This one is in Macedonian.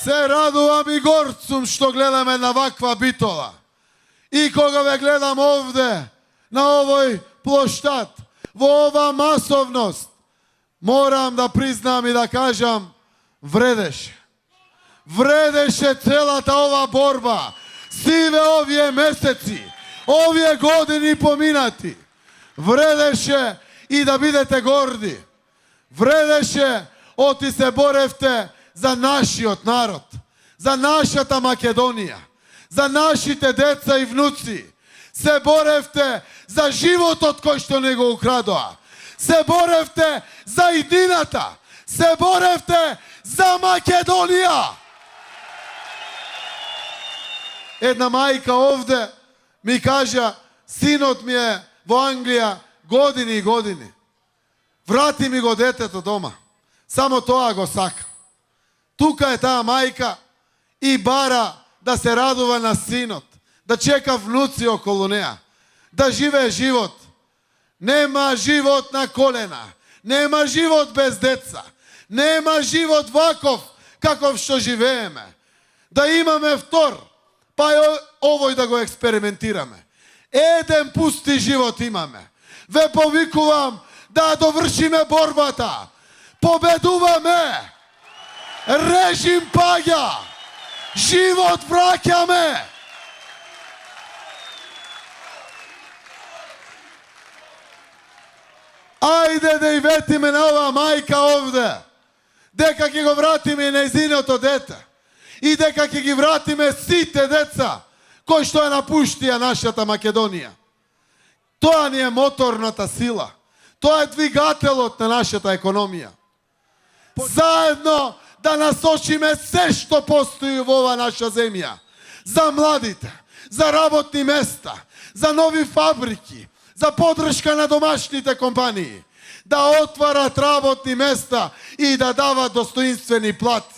Се радувам и горд сум што гледам една ваква битола. И кога ве гледам овде, на овој плоштад, во ова масовност, морам да признам и да кажам, вредеше. Вредеше целата ова борба, сиве овие месеци, овие години поминати. Вредеше и да бидете горди. Вредеше оти се боревте за нашиот народ, за нашата Македонија, за нашите деца и внуци. Се боревте за животот кој што не го украдоа. Се боревте за идината. Се боревте за Македонија. Една мајка овде ми кажа, синот ми е во Англија години и години. Врати ми го детето дома. Само тоа го сака. Тука е таа мајка и бара да се радува на синот, да чека внуци околу неа, да живее живот. Нема живот на колена, нема живот без деца, нема живот ваков каков што живееме. Да имаме втор, па овој да го експериментираме. Еден пусти живот имаме. Ве повикувам да довршиме борбата. Победуваме! Режим паѓа! Живот враќаме! Ајде да и ветиме на оваа мајка овде, дека ќе го вратиме нејзиното дете и дека ќе ги вратиме сите деца кои што ја напуштија нашата Македонија. Тоа ни е моторната сила. Тоа е двигателот на нашата економија. Заедно да насочиме се што постои во ова наша земја. За младите, за работни места, за нови фабрики, за поддршка на домашните компании, да отварат работни места и да дават достоинствени плати.